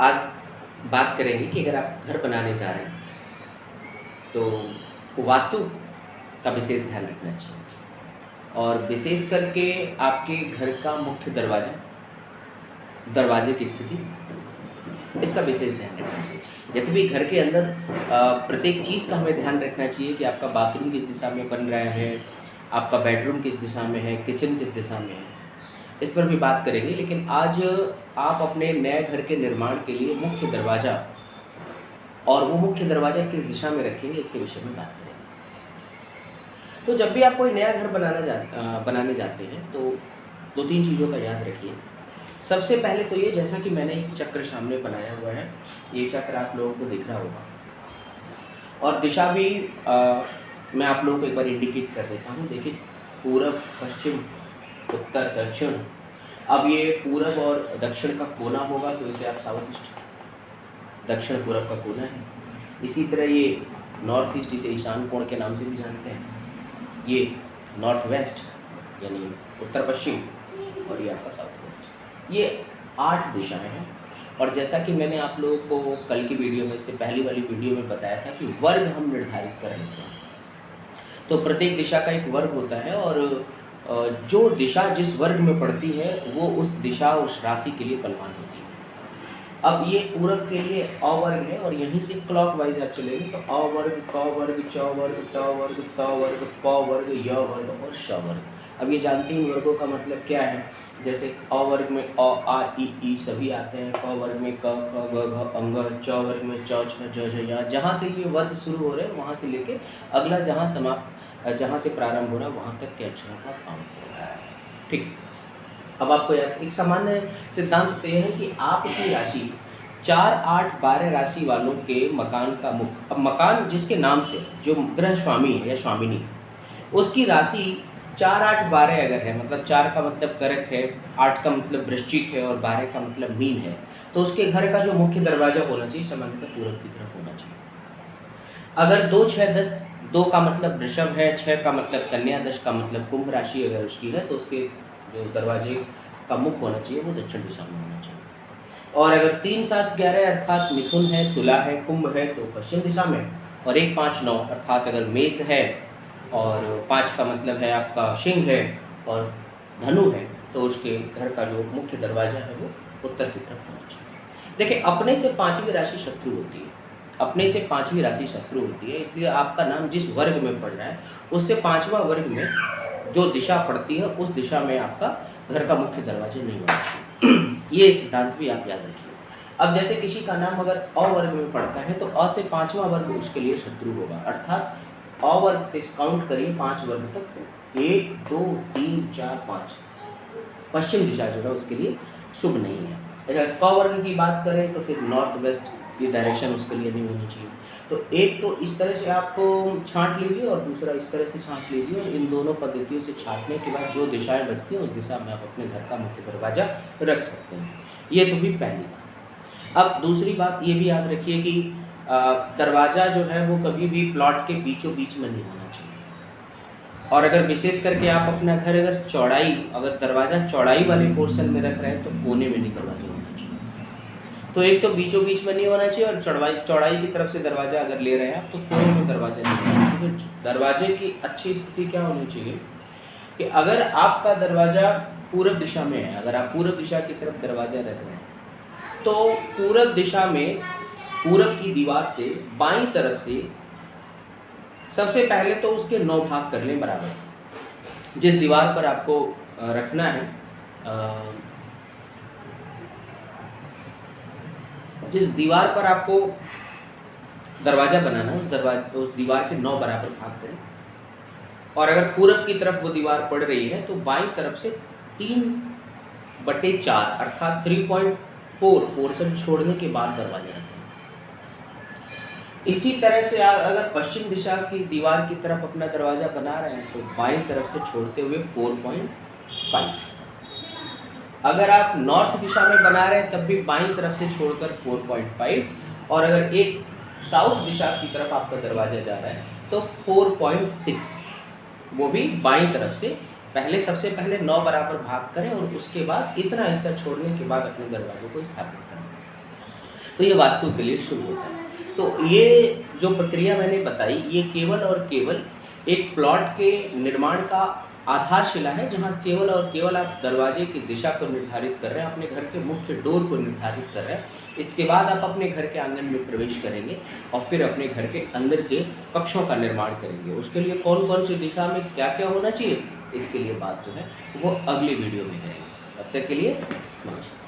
आज बात करेंगे कि अगर आप घर बनाने जा रहे हैं तो वास्तु का विशेष ध्यान रखना चाहिए और विशेष करके आपके घर का मुख्य दरवाजे की स्थिति, इसका विशेष ध्यान रखना चाहिए। जैसे भी घर के अंदर प्रत्येक चीज़ का हमें ध्यान रखना चाहिए कि आपका बाथरूम किस दिशा में बन रहा है, आपका बेडरूम किस दिशा में है, किचन किस दिशा में है, इस पर भी बात करेंगे। लेकिन आज आप अपने नए घर के निर्माण के लिए मुख्य दरवाज़ा और वो मुख्य दरवाज़ा किस दिशा में रखेंगे, इसके विषय में बात करेंगे। तो जब भी आप कोई नया घर बनाने जाते हैं तो 2-3 चीज़ों का याद रखिए। सबसे पहले तो ये, जैसा कि मैंने एक चक्र सामने बनाया हुआ है, ये चक्र आप लोगों को दिख रहा होगा और दिशा भी मैं आप लोगों को एक बार इंडिकेट कर देता हूँ। देखिए, पूरब, पश्चिम, उत्तर, दक्षिण। अब ये पूरब और दक्षिण का कोना होगा तो इसे आप साउथ ईस्ट, दक्षिण पूरब का कोना है। इसी तरह ये नॉर्थ ईस्ट, इसे ईशान कोण के नाम से भी जानते हैं। ये नॉर्थ वेस्ट यानी उत्तर पश्चिम और ये आपका साउथ वेस्ट। ये 8 दिशाएं हैं और जैसा कि मैंने आप लोगों को कल की वीडियो में से पहली वाली वीडियो में बताया था कि वर्ग हम निर्धारित कर रहे हैं। तो प्रत्येक दिशा का एक वर्ग होता है और जो दिशा जिस वर्ग में पड़ती है वो उस दिशा, उस राशि के लिए बलवान होती है। अब ये पूरब के लिए अ वर्ग है और यहीं से क्लॉकवाइज आप चलेंगे तो अ वर्ग, क वर्ग, च वर्ग, ट वर्ग, त वर्ग, प वर्ग, य वर्ग और श वर्ग। अब ये जानते हैं वर्गों का मतलब क्या है। जैसे अ वर्ग में अ, आ, ई सभी आते हैं, क वर्ग में क, ख, ग, घ, अंग, च वर्ग में च, छ, ज, झ, य। जहाँ से ये वर्ग शुरू हो रहे हैं वहाँ से लेके अगला जहाँ से प्रारंभ हो रहा है वहाँ तक के अक्षरों का काम हो रहा है। ठीक है। अब आपको एक सामान्य सिद्धांत तो यह है कि आपकी राशि 4, 8, 12 राशि वालों के मकान का मुख, अब मकान जिसके नाम से जो गृह स्वामी है या स्वामिनी, उसकी राशि 4, 8, 12 अगर है, मतलब 4 का मतलब कर्क है, 8 का मतलब वृश्चिक है और 12 का मतलब मीन है, तो उसके घर का जो मुख्य दरवाजा होना चाहिए सामान्यतः पूरब की तरफ होना चाहिए। अगर 2, 6, 10, 2 का मतलब वृषभ है, 6 का मतलब कन्या, 10 का मतलब कुंभ राशि अगर उसकी है तो उसके जो दरवाजे का मुख होना चाहिए वो दक्षिण दिशा में होना चाहिए। और अगर 3, 7, 11 अर्थात मिथुन है, तुला है, कुंभ है तो पश्चिम दिशा में। और 1, 5, 9 अर्थात अगर मेष है और 5 का मतलब है आपका सिंह है और धनु है तो उसके घर का जो मुख्य दरवाजा है वो उत्तर की तरफ होना चाहिए। देखिए, अपने से 5वीं राशि शत्रु होती है, अपने से 5वीं राशि शत्रु होती है, इसलिए आपका नाम जिस वर्ग में पड़ रहा है उससे 5वां वर्ग में जो दिशा पड़ती है उस दिशा में आपका घर का मुख्य दरवाजा नहीं होना चाहिए। ये सिद्धांत भी आप याद रखिए। अब जैसे किसी का नाम अगर अ वर्ग में पड़ता है तो अ से 5वां वर्ग उसके लिए शत्रु होगा, अर्थात अ वर्ग से काउंट करिए 5 वर्ग तक, 1, 2, 3, 4, 5 पश्चिम दिशा जो है उसके लिए शुभ नहीं है। अगर क वर्ग की बात करें तो फिर नॉर्थ वेस्ट की डायरेक्शन उसके लिए नहीं होनी चाहिए। तो एक तो इस तरह से आप छांट लीजिए और दूसरा इस तरह से छांट लीजिए और इन दोनों पद्धतियों से छांटने के बाद जो दिशाएं बचती हैं उस दिशा में आप अपने घर का मुख्य दरवाजा रख सकते हैं। ये तो भी पहली बात। अब दूसरी बात ये भी याद रखिए कि दरवाज़ा जो है वो कभी भी प्लॉट के बीचों बीच में नहीं होना चाहिए। और अगर विशेष करके आप अपना घर अगर दरवाज़ा चौड़ाई वाले पोर्शन में रख रहे हैं तो कोने में नहीं दरवाजा होना चाहिए। तो एक तो बीचों बीच में नहीं होना चाहिए और चौड़ाई की तरफ से दरवाज़ा अगर ले रहे हैं आप तो कोने में दरवाजा नहीं होना चाहिए। तो दरवाजे की अच्छी स्थिति क्या होनी चाहिए कि अगर आपका दरवाज़ा पूरब दिशा में है, अगर आप पूरब दिशा की तरफ दरवाज़ा रख रहे हैं तो पूरब दिशा में पूरब की दीवार से बाईं तरफ से सबसे पहले तो उसके 9 भाग कर लें बराबर। जिस दीवार पर आपको रखना है, जिस दीवार पर आपको दरवाज़ा बनाना है उस दीवार के 9 बराबर भाग करें। और अगर पूरब की तरफ वो दीवार पड़ रही है तो बाईं तरफ से 3/4 अर्थात 3.4 पोर्शन छोड़ने के बाद दरवाजा रखें। इसी तरह से आप अगर पश्चिम दिशा की दीवार की तरफ अपना दरवाजा बना रहे हैं तो बाईं तरफ से छोड़ते हुए 4.5। अगर आप नॉर्थ दिशा में बना रहे हैं तब भी बाईं तरफ से छोड़कर 4.5 और अगर एक साउथ दिशा की तरफ आपका दरवाजा जा रहा है तो 4.6, वो भी बाईं तरफ से। सबसे पहले 9 बराबर भाग करें और उसके बाद इतना हिस्सा छोड़ने के बाद अपने दरवाजे को स्थापित करें। तो ये वास्तु के लिए शुभ होता है। तो ये जो प्रक्रिया मैंने बताई, ये केवल और केवल एक प्लॉट के निर्माण का आधारशिला है, जहाँ केवल और केवल आप दरवाजे की दिशा को निर्धारित कर रहे हैं, अपने घर के मुख्य डोर को निर्धारित कर रहे हैं। इसके बाद आप अपने घर के आंगन में प्रवेश करेंगे और फिर अपने घर के अंदर के कक्षों का निर्माण करेंगे। उसके लिए कौन कौन सी दिशा में क्या क्या होना चाहिए, इसके लिए बात जो है वो अगली वीडियो में करेंगे। तब तक के लिए नमस्कार।